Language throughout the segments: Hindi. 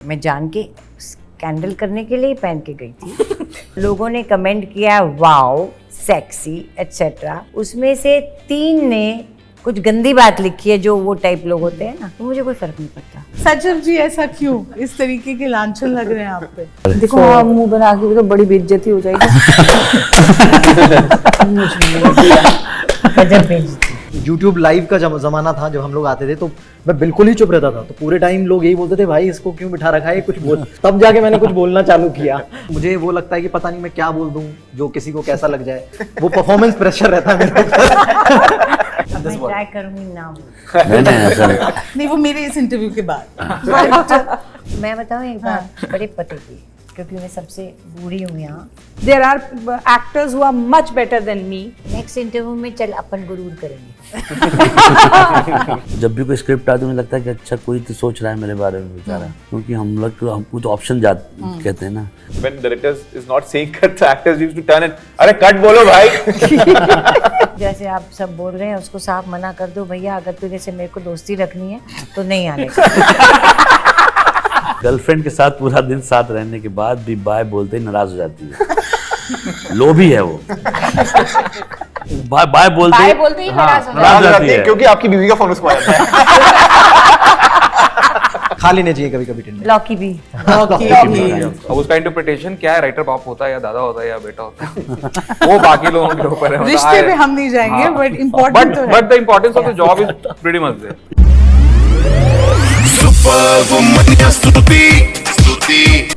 मैं जान के स्कैंडल करने के लिए पहन के गई थी। लोगों ने कमेंट किया वाओ सेक्सी एटसेट्रा, उसमें से 3 ने कुछ गंदी बात लिखी है जो वो टाइप लोग होते हैं ना, तो मुझे कोई फर्क नहीं पड़ता। सचिव जी ऐसा क्यों, इस तरीके के लांछन लग रहे हैं आप पे? देखो हाँ, मुंह बना के तो बड़ी बेइज्जती हो जाएगी। यूट्यूब लाइव का जमाना था जब हम लोग आते थे, तो मैं बिल्कुल ही चुप रहता था। तो पूरे टाइम लोग यही बोलते थे भाई इसको क्यों बिठा रखा है, कुछ बोल। तब जाके मैंने कुछ बोलना चालू किया। मुझे वो लगता है कि पता नहीं मैं क्या बोल दूं जो किसी को कैसा लग जाए, वो परफॉर्मेंस प्रेशर रहता है मेरे ऊपर। मैं ट्राई करूंगी ना बोल। नहीं, वो मेरे इस इंटरव्यू के बाद। मैं बताऊं एक बात बड़े पते की, क्योंकि मैं सबसे बूढ़ी हूँ यहाँ। There are actors who are much better than me. Next interview में चल अपन गुरूर करेंगे। जब भी कोई स्क्रिप्ट आती है मुझे लगता है कि अच्छा कोई तो सोच रहा है मेरे बारे में बेचारा, क्योंकि हम लोग को हम कुछ ऑप्शन कहते हैं ना। When directors is not saying cut, the actors used to turn it. अरे कट बोलो भाई। जैसे आप सब बोल रहे हैं उसको साफ मना कर दो, भैया अगर तुझे से मेरे को दोस्ती रखनी है तो नहीं आने का। गर्लफ्रेंड के साथ पूरा दिन साथ रहने के बाद भी बाय बोलते ही नाराज हो जाती है। लोभी है वो। बाय बोलते ही नाराज हो जाती है, क्योंकि आपकी बीवी का फोन उसको आ जाता है। खा लेने चाहिए कभी कभी टिंडे। लौकी भी। अब उसका इंटरप्रिटेशन क्या है, राइटर बाप होता है या दादा होता है या बेटा होता है, वो बाकी लोगों के ऊपर है। रिश्ते पे हम नहीं जाएंगे, बट इम्पोर्टेंट तो है। But the importance of the job is pretty much there.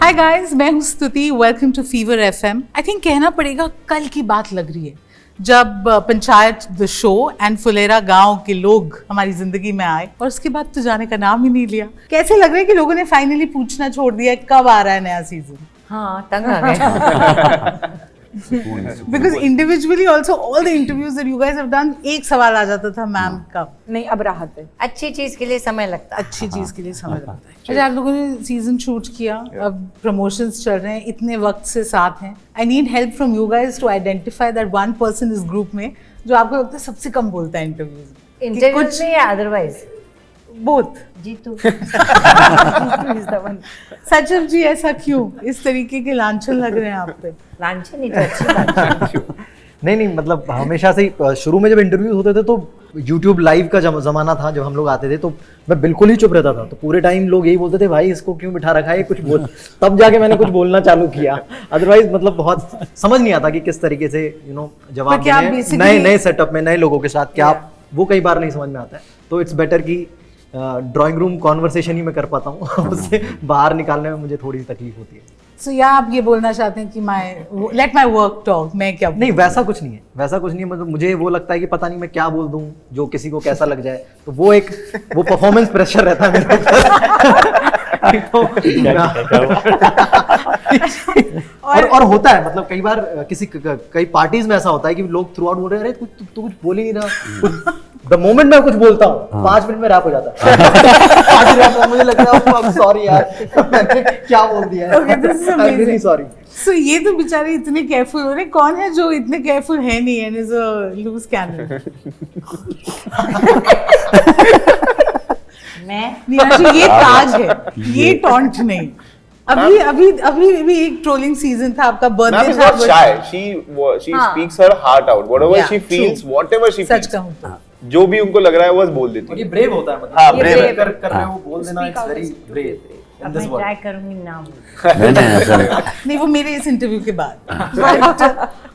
Hi guys, मैं हूँ Stuti. Welcome to fever FM. I think कहना पड़ेगा कल की बात लग रही है जब Panchayat the show and Phulera गांव के लोग हमारी जिंदगी में आए, और उसके बाद तो जाने का नाम ही नहीं लिया। कैसे लग रहा है कि लोगों ने फाइनली पूछना छोड़ दिया कब आ रहा है नया सीजन? हाँ, तंग आ गए। Because individually also all the interviews that you guys have done, एक सवाल आ जाता था मैम का। नहीं, अब राहत है। अच्छी चीज के लिए समय लगता है। अच्छी चीज के लिए समय लगता है। अच्छा, आप लोगों ने सीजन शूट किया, अब प्रमोशंस चल रहे हैं, इतने वक्त से साथ हैं। I need help from you guys to identify that one person इस ग्रुप में जो आपको लगता है सबसे कम बोलता है इंटरव्यूज में या अदरवाइज? बोथ। जीतू। सचिव जी ऐसा क्यों, इस तरीके के लांछन लग रहे हैं आप पे? लांछन नहीं तो अच्छी बात है। नहीं मतलब हमेशा से ही शुरू में जब इंटरव्यू होते थे तो यूट्यूब लाइव का जमाना था जब हम लोग आते थे, तो मैं बिल्कुल ही चुप रहता था। तो पूरे टाइम लोग यही बोलते थे भाई इसको क्यों बिठा रखा है, कुछ बोल। तब जाके मैंने कुछ बोलना चालू किया। अदरवाइज मतलब बहुत समझ नहीं आता कि किस तरीके से जवाब देने नए सेटअप में नए लोगों के साथ क्या, वो कई बार नहीं समझ में आता है। तो इट्स बेटर कि ड्राइंग रूम कॉन्वर्सेशन ही मैं कर पाता हूँ। उससे बाहर निकालने में मुझे थोड़ी तकलीफ होती है। So, या आप ये बोलना चाहते हैं कि लेट माई वर्क टॉक, मैं क्या? नहीं, वैसा कुछ नहीं है, वैसा कुछ नहीं है। मतलब मुझे वो लगता है कि पता नहीं मैं क्या बोल दूं जो किसी को कैसा लग जाए, तो वो परफॉर्मेंस प्रेशर रहता है मेरे ऊपर। और होता है, मतलब कई बार कई पार्टीज में ऐसा होता है कि लोग थ्रू आउट बोल रहे हैं अरे तू कुछ बोल ही नहीं रहा। द मोमेंट मैं कुछ बोलता हूँ 5 मिनट में रैप हो जाता है। मुझे लगता है सॉरी यार, मैंने क्या बोल दिया है, सॉरी। So, ये तो बेचारे इतने केयरफुल हो रहे, कौन है जो इतने केयरफुल है नहीं, and is a loose cannon? मैं ये ताज है, ये टॉन्ट नहीं। अभी भी एक ट्रोलिंग सीजन था, आपका बर्थडे था। She speaks her heart out, whatever she feels, whatever she feels. सच कहूं तो जो भी उनको लग रहा है वो बस बोल देती है। ये ब्रेव होता है, मतलब हाँ, brave है। कर रहे हो बोल देना, इट्स वेरी ब्रेव। मैं ट्राई करूंगी ना बोल। नहीं, वो मेरे इस इंटरव्यू के बाद।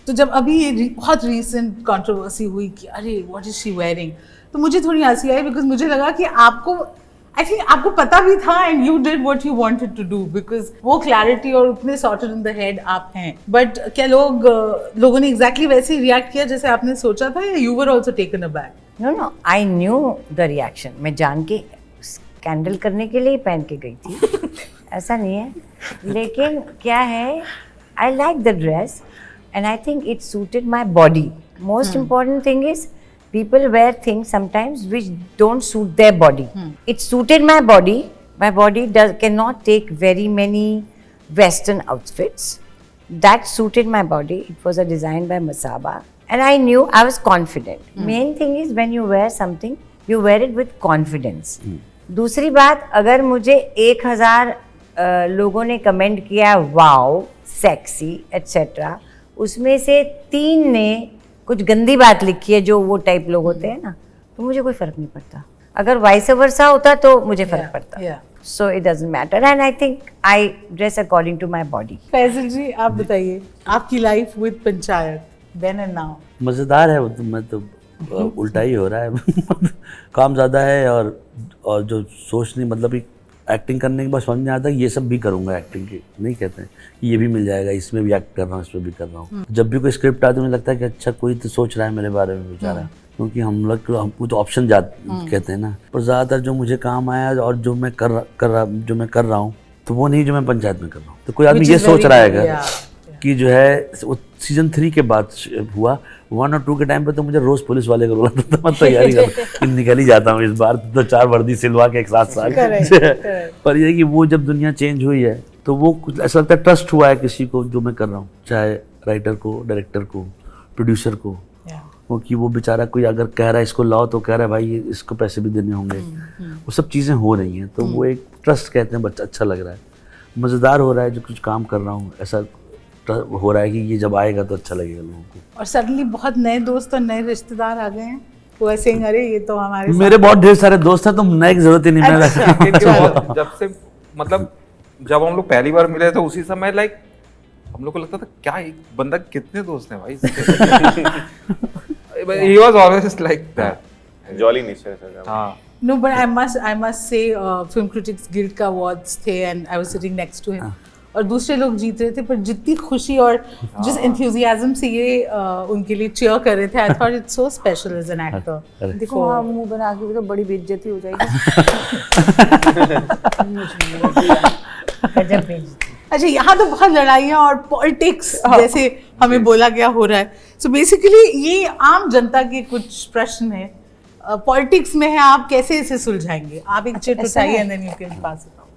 तो जब अभी ये बहुत रीसेंट कंट्रोवर्सी हुई कि अरे व्हाट इज शी वेयरिंग, तो मुझे थोड़ी हंसी आई, बिकॉज मुझे लगा कि आपको पता भी था and you did what you wanted to do, because वो क्लैरिटी और उतने सॉर्टेड इन द हेड आप हैं। बट क्या लोगों ने एग्जैक्टली वैसे ही रिएक्ट किया जैसे आपने सोचा था, या you were also taken aback? No, I knew the reaction. मैं जान के स्कैंडल करने के लिए पहन के गई थी, ऐसा नहीं है। लेकिन क्या है, I like the dress and I think it suited my body. Most important thing is people wear things sometimes which don't suit their body. It suited my body. My body cannot take very many Western outfits. That suited my body. It was a design by Masaba. And I knew I was confident. Main thing is when you wear something, you wear it with confidence. दूसरी बात, अगर मुझे 1000 लोगों ने कमेंट किया वाओ सेक्सी एट्सेट्रा, उसमें से 3 ने कुछ गंदी बात लिखी है जो वो टाइप लोग होते हैं ना, तो मुझे कोई फ़र्क नहीं पड़ता। अगर वाइस वर्सा होता तो मुझे फ़र्क पड़ता। So it doesn't matter and I think I dress according to my body. Faisal ji आप बताइए आपकी life with Panchayat then and now. मज़ेदार है वो तो, मैं तो उल्टा ही हो रहा है काम ज़्यादा है और जो सोच नहीं, मतलब एक्टिंग करने के बाद समझ में आता है ये सब भी करूँगा। एक्टिंग की नहीं कहते हैं कि ये भी मिल जाएगा, इसमें भी एक्ट कर रहा हूँ, इसमें भी कर रहा हूँ। जब भी कोई स्क्रिप्ट आती है मुझे लगता है कि अच्छा कोई तो सोच रहा है मेरे बारे में बेचारा, क्योंकि हम लोग को हमको तो ऑप्शन कहते हैं ना। पर ज़्यादातर जो मुझे काम आया और जो मैं कर रहा हूँ तो वो नहीं जो मैं पंचायत में कर रहा हूँ। तो कोई आदमी ये सोच रहा है कि जो है वो सीजन 3 के बाद हुआ, 1 और 2 के टाइम पे तो मुझे रोज पुलिस वाले को बोला था, मैं तैयारी कर निकल ही जाता हूँ इस बार तो 4 वर्दी सिलवा के एक साथ पर ये कि वो जब दुनिया चेंज हुई है तो वो कुछ ऐसा लगता है ट्रस्ट हुआ है किसी को जो मैं कर रहा हूँ, चाहे राइटर को, डायरेक्टर को, प्रोड्यूसर को, क्योंकि वो बेचारा कोई अगर कह रहा है इसको लाओ तो कह रहा है भाई इसको पैसे भी देने होंगे, वो सब चीज़ें हो रही हैं। तो वो एक ट्रस्ट कहते हैं, बच्चा अच्छा लग रहा है, मज़ेदार हो रहा है, जो कुछ काम कर रहा हूँ ऐसा हो रहा है कि ये जब आएगा तो अच्छा लगेगा लोगों को। और सडनली बहुत नए दोस्त और नए रिश्तेदार आ गए हैं, वो ऐसे अरे ये तो हमारे मेरे बहुत ढेर सारे दोस्त हैं, तो नए की जरूरत ही नहीं है। जब से मतलब जब हम लोग पहली बार मिले थे उसी समय लाइक हम लोग को लगता था क्या एक बंदा कितने दोस्त हैं भाई। He was always like that. Jolly nature है। हाँ। No, but I must say, Film Critics Guild का awards थे and I was sitting next to him. और दूसरे लोग जीत रहे थे, पर जितनी खुशी और जिस enthusiasm से ये उनके लिए cheer कर रहे थे, I thought it's so special as an actor. देखो हाँ मुंह बना के भी तो बड़ी बेइज्जती हो जाएगी। अच्छा यहाँ तो बहुत लड़ाइयाँ और पॉलिटिक्स जैसे हमें बोला गया हो रहा है। सो बेसिकली ये आम जनता के कुछ प्रश्न है, पॉलिटिक्स में है, आप कैसे इसे सुलझाएंगे? आप एक चिट उठाइए and then you can pass it out.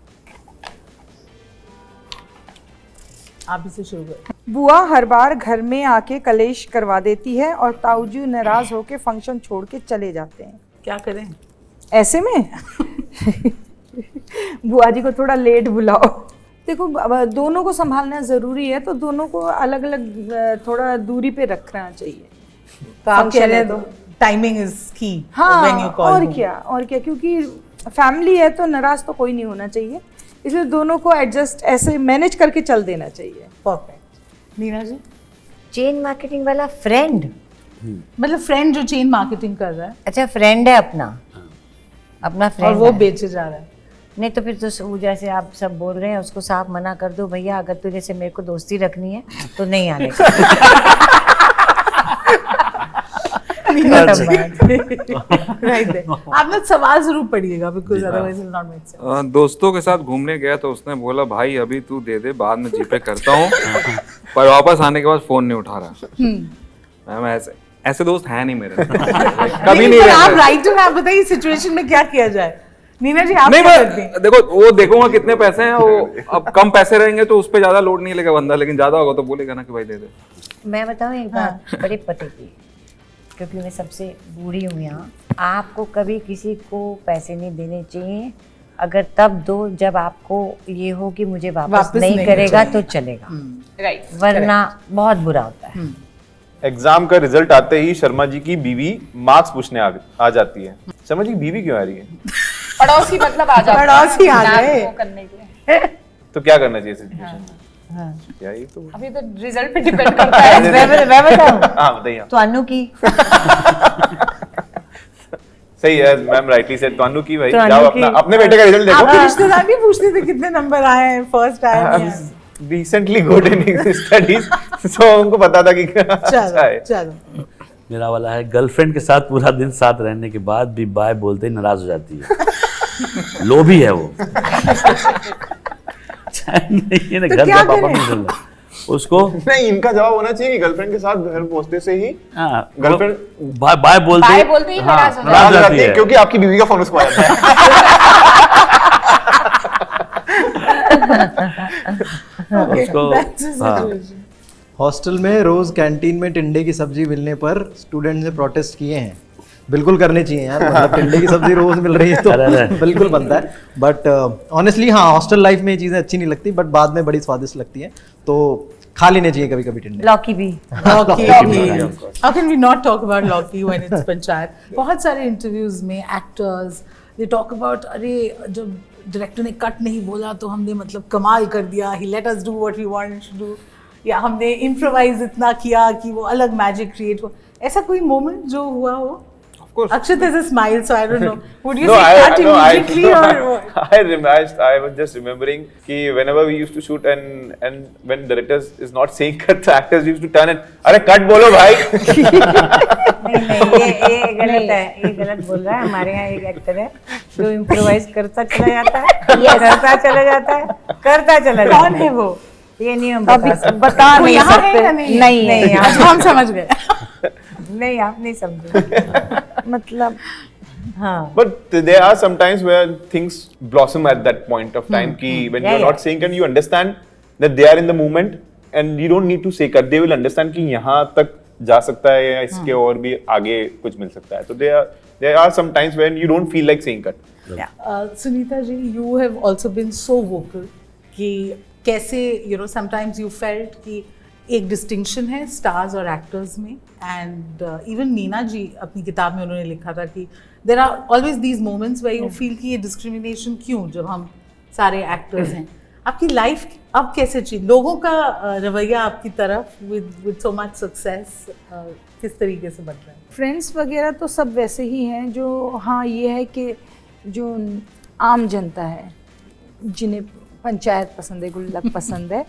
आप इसे शुरू करें। बुआ हर बार घर में आके कलेश करवा देती है और ताऊजी नाराज होके फंक्शन छोड़ के चले जाते हैं, क्या करें ऐसे में? बुआ जी को थोड़ा लेट बुलाओ। देखो दोनों को संभालना जरूरी है, तो दोनों को अलग अलग थोड़ा दूरी पे रखना चाहिए। तो आप कह रहे हैं तो टाइमिंग इज की। हाँ और क्या, क्योंकि फैमिली है तो नाराज तो कोई नहीं होना चाहिए, इसलिए दोनों को एडजस्ट ऐसे मैनेज करके चल देना चाहिए। परफेक्ट। नीना जी? चेन मार्केटिंग वाला फ्रेंड, मतलब फ्रेंड जो चेन मार्केटिंग कर रहा है। अच्छा फ्रेंड है अपना फ्रेंड और वो बेचे जा रहा है। नहीं तो फिर तो जैसे आप सब बोल रहे हैं उसको साफ मना कर दो, भैया अगर तुझे से मेरे को दोस्ती रखनी है तो नहीं आने का। आप ना सवाल जरूर पढ़िएगा because otherwise it will not make sense. दोस्तों के साथ घूमने गया तो उसने बोला भाई अभी तू दे दे बाद में जीपे करता हूँ, पर वापस आने के बाद फोन नहीं उठा रहा। मैम ऐसे दोस्त हैं नहीं मेरे, कभी नहीं रहते। आप राइटर, आप बताइए सिचुएशन में क्या किया जाए। नीना जी आप नहीं, क्या करती हैं? देखो वो देखूंगा कितने पैसे हैं, वो अब कम पैसे रहेंगे तो उस पर ज्यादा लोड नहीं लेगा बंदा, लेकिन ज्यादा होगा तो बोलेगा ना कि भाई दे दे। मैं बताऊं एक बात बड़े पते की, क्योंकि मैं सबसे बूढ़ी हूँ यहाँ, आपको कभी किसी को पैसे नहीं देने चाहिए, अगर तब दो जब आपको ये हो कि मुझे वापस नहीं करेगा तो चलेगा, राइट, वरना बहुत बुरा होता है। एग्जाम का रिजल्ट आते ही शर्मा जी की बीवी मार्क्स पूछने आ जाती है। शर्मा जी की बीवी क्यों आ रही है? पड़ोसी मतलब आ जाता है, पड़ोसी आ गए वो करने के लिए। तो क्या करना चाहिए सिचुएशन? क्या ये तो अभी तो रिजल्ट पे डिपेंड करता है। मैं बताऊं हाँ बताइए। तो अनु की सही है मैम, राइटली सेड। तानू की भाई तो जाओ अपने बेटे का रिजल्ट देखो। आपके रिश्तेदार भी पूछते थे कितने नंबर आए हैं, फर्स्ट आए हैं। रिसेंटली गुड इन स्टडीज, सो उनको पता था कि अच्छा है। चलो मेरा वाला है, गर्लफ्रेंड के साथ पूरा दिन साथ रहने के बाद भी बाय बोलते ही नाराज हो जाती है। लोभी है वो। नहीं, घर का पापा नहीं चल रहा उसको। नहीं, इनका जवाब होना चाहिए कि गर्लफ्रेंड के साथ घर पहुंचते से ही गर्लफ्रेंड बाय बोलते ही नाराज नाराज हो जाती है, क्योंकि आपकी बीवी का फोन उसको आ जाता है। उसको हॉस्टल में रोज कैंटीन में टिंडे की सब्जी मिलने पर स्टूडेंट ने प्रोटेस्ट किए हैं। बिल्कुल करने चाहिए यार, मतलब टिंडे की सब्जी रोज मिल रही है तो बिल्कुल बनता है। बट ऑनेस्टली हाँ, हॉस्टल लाइफ में ये चीज़ें अच्छी नहीं लगती, बट बाद में बड़ी स्वादिष्ट लगती हैं, तो खा लेने चाहिए कभी कभी टिंडे। लौकी भी। Loki. How can we not talk about Loki when it's panchayat? बहुत सारे इंटरव्यूज में एक्टर्स दे टॉक अबाउट, अरे जब डायरेक्टर ने कट नहीं बोला तो हमने मतलब कमाल कर दिया, he let us do what we wanted to do, या हमने इम्प्रोवाइज इतना किया कि वो अलग मैजिक क्रिएट हो। ऐसा कोई मोमेंट जो हुआ हो? Of course. Akshat has a smile, so I don't know. Would you No, say cut no, immediately or what? I was just remembering कि whenever we used to shoot and when directors is not saying cut, the actors used to turn and अरे cut बोलो भाई। नहीं, ये गलत है, ये गलत बोल रहा है। हमारे यहाँ एक एक्टर है जो इम्प्रोवाइज करता चला जाता है, करता चला जाता है, करता चला जाता है। कौन है वो? ये नहीं हम अभी बता वो नहीं यहाँ है सकते। या नहीं? नहीं, अच्छा, हम समझ गए। नहीं, आप नहीं समझे। मतलब हाँ, But there are sometimes where things blossom at that point of time कि when Yeah, you're not saying cut, you understand that they are in the moment and you don't need to say cut. They will understand कि यहाँ तक जा सकता है या इसके और भी आगे कुछ मिल सकता है। तो there are some times when you don't feel like saying cut. Sunita ji, you have also been so vocal कि कैसे sometimes you felt कि एक डिस्टिंक्शन है स्टार्स और एक्टर्स में, एंड इवन मीना जी अपनी किताब में उन्होंने लिखा था कि there are always these moments where you feel कि ये डिस्क्रिमिनेशन क्यों, जब हम सारे एक्टर्स हैं। आपकी लाइफ अब कैसे चेंज, लोगों का रवैया आपकी तरफ विद सो मच सक्सेस किस तरीके से बन रहा है? फ्रेंड्स वगैरह तो सब वैसे ही हैं, जो हाँ ये है कि जो आम जनता है जिन्हें पंचायत पसंद है, गुल्लक पसंद है,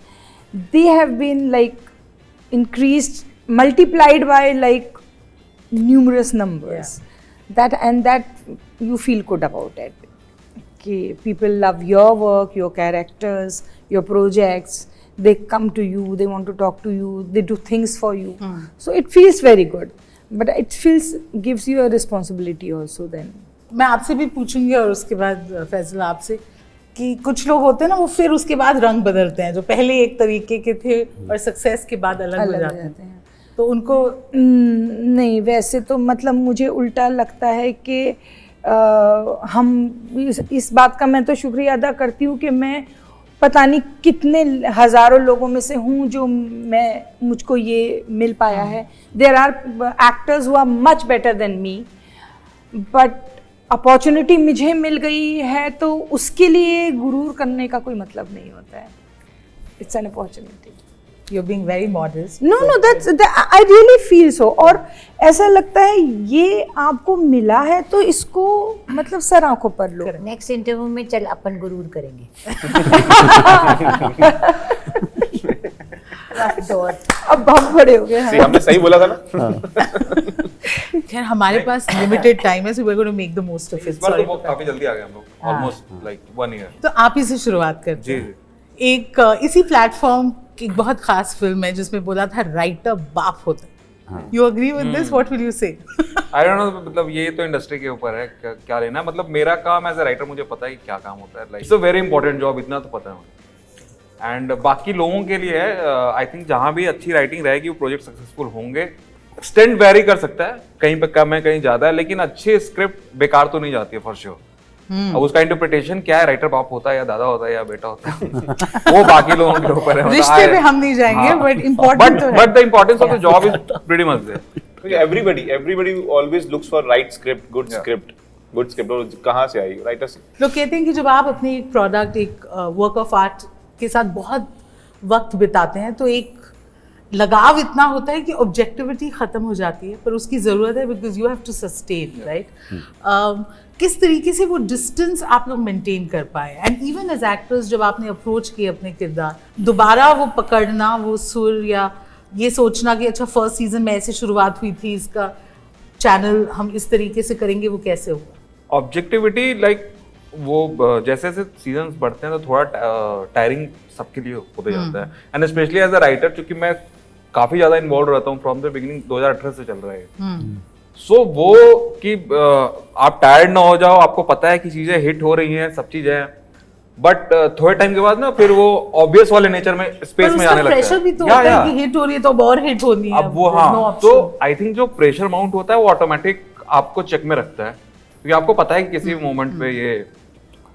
they have been like increased, multiplied by like numerous numbers. That you feel good about it. कि people love your work, your characters, your projects. They come to you, they want to talk to you, they do things for you. So it feels very good, but it gives you a responsibility also then. मैं आपसे भी पूछूंगी और उसके बाद फैजल आपसे कि कुछ लोग होते हैं ना, वो फिर उसके बाद रंग बदलते हैं, जो पहले एक तरीके के थे और सक्सेस के बाद अलग हो जाते हैं, तो उनको नहीं, वैसे तो मतलब मुझे उल्टा लगता है कि हम इस बात का मैं तो शुक्रिया अदा करती हूँ कि मैं पता नहीं कितने हज़ारों लोगों में से हूँ जो मुझको ये मिल पाया है। There are actors who are much better than me, but opportunity मुझे मिल गई है तो उसके लिए गुरूर करने का कोई मतलब नहीं होता है। It's an opportunity. You are being very modest. No that's I really feel so. और ऐसा लगता है ये आपको मिला है तो इसको मतलब सर आंखों पर लो। नेक्स्ट इंटरव्यू में चल अपन गुरूर करेंगे। अब हम बड़े हो गए हैं। हमने सही बोला था ना। खैर हमारे पास लिमिटेड टाइम है, so we are going to make the most of it. इस बार तो काफी जल्दी आ गए हम लोग, ऑलमोस्ट लाइक 1 ईयर। तो आप ही से शुरुआत करते हैं। जी। एक इसी प्लेटफॉर्म की एक बहुत खास फिल्म है जिसमें बोला था राइटर बाप होता है। You agree with this? What will you say? I don't know, मतलब ये तो इंडस्ट्री के ऊपर है क्या लेना। मतलब मेरा काम एज अ राइटर, मुझे पता है कि क्या काम होता है। Like it's a very important job, इतना तो पता है मुझे। एंड बाकी लोगों के लिए आई थिंक जहाँ भी अच्छी राइटिंग रहेगी वो प्रोजेक्ट सक्सेसफुल होंगे। एक्सटेंट वेरी कर सकता है, कहीं पे कम है कहीं ज्यादा है, लेकिन अच्छी स्क्रिप्ट बेकार तो नहीं जाती है फॉर श्योर। अब उसका इंटरप्रिटेशन क्या है, राइटर बाप होता है या दादा होता है या बेटा होता है, वो बाकी लोगों के ऊपर है। रिश्ते पे हम नहीं जाएंगे, बट इम्पोर्टेंट तो है। But the importance of the job is pretty much there. Everybody always looks for right script, good script. और कहाँ से आई? राइटर से। लोग कहते हैं कि जब आप अपने एक प्रोडक्ट, एक वर्क ऑफ आर्ट के साथ बहुत वक्त बिताते हैं तो एक लगाव इतना होता है कि ऑब्जेक्टिविटी खत्म हो जाती है, पर उसकी ज़रूरत है because you have to sustain, right? किस तरीके से वो डिस्टेंस आप लोग मेंटेन कर पाए? एंड इवन एज एक्टर्स जब आपने अप्रोच किए अपने किरदार, दोबारा वो पकड़ना, वो सुर, या ये सोचना कि अच्छा फर्स्ट सीजन में ऐसे शुरुआत हुई थी, इसका चैनल हम इस तरीके से करेंगे, वो कैसे हुआ? ऑब्जेक्टिविटी लाइक वो जैसे जैसे सीजन्स बढ़ते हैं तो थोड़ा टायरिंग सबके लिए होते जाता है। And specially as a writer, क्योंकि मैं काफी ज्यादा इन्वॉल्व रहता हूँ फ्रॉम द बिगिनिंग, 2018 से चल रहा है। सो वो कि आप टायर्ड ना हो जाओ, आपको पता है कि चीजें हिट हो रही हैं, सब चीजें हैं, बट थोड़े टाइम के बाद ना फिर वो ऑब्वियस वाले नेचर में स्पेस में आने लगता है। प्रेशर भी तो होता है कि हिट हो रही है तो अब और हिट होनी है। अब वो हाँ, तो आई थिंक जो प्रेशर माउंट होता है वो ऑटोमेटिक आपको चेक में रखता है, क्योंकि आपको पता है कि किसी भी मोमेंट पे ये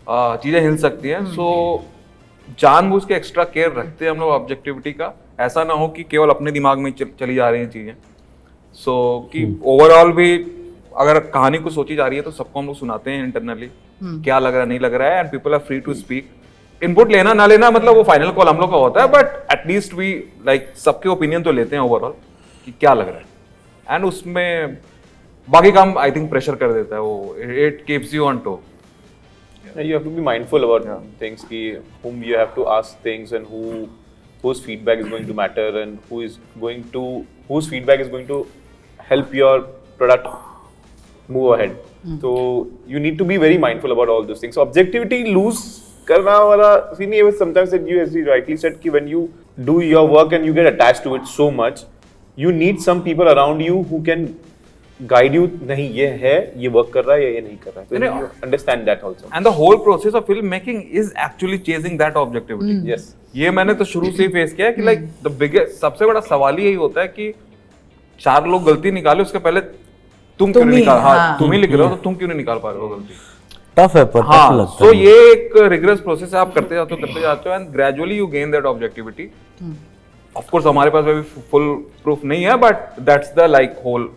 चीज़ें हिल सकती हैं। सो जानबूझ के एक्स्ट्रा केयर रखते हैं हम लोग ऑब्जेक्टिविटी का, ऐसा ना हो कि केवल अपने दिमाग में चली जा रही हैं चीज़ें। सो कि ओवरऑल भी अगर कहानी को सोची जा रही है तो सबको हम लोग सुनाते हैं इंटरनली, क्या लग रहा है नहीं लग रहा है, and people are free to speak. Input लेना ना लेना मतलब वो फाइनल कॉल हम लोग का होता है, बट एटलीस्ट वी लाइक सबके ओपिनियन तो लेते हैं ओवरऑल कि क्या लग रहा है, एंड उसमें बाकी काम आई थिंक प्रेशर कर देता है वो, it keeps you on toe. You have to be mindful about things ki whom you have to ask things and whose feedback is going to matter and whose feedback is going to help your product move ahead. So you need to be very mindful about all those things. So objectivity lose karna wala scene nahi hai, sometimes that you as you rightly said ki when you do your work and you get attached to it so much, you need some people around you who can guide you, नहीं ये है, ये वर्क कर रहा है या ये नहीं कर रहा है, so you understand that also. And the whole process of film making is actually chasing that objectivity. Yes. ये मैंने तो शुरू से ही फेस किया है कि लाइक द बिगेस्ट सबसे बड़ा सवाल ही यही होता है कि 4 लोग गलती निकाले उसके पहले तुम क्यों नहीं निकाल, हाँ तुम ही लिख रहे हो तो तुम क्यों नहीं निकाल पा रहे हो गलती। टफ है पर टफ हाँ, लगता so है। ये एक रिग्रेस प्रोसेस है, आप करते जाते हो and gradually you gain that objectivity. Of course हमारे पास अभी फुल प्रूफ नहीं है, but that's the like whole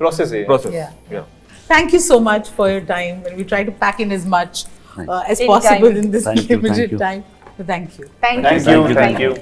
Process है। process. Yeah. Thank you so much for your time, and we try to pack in as much as In possible time. in this Thank you, limited thank you. time. So thank you. Thank you. Thank you.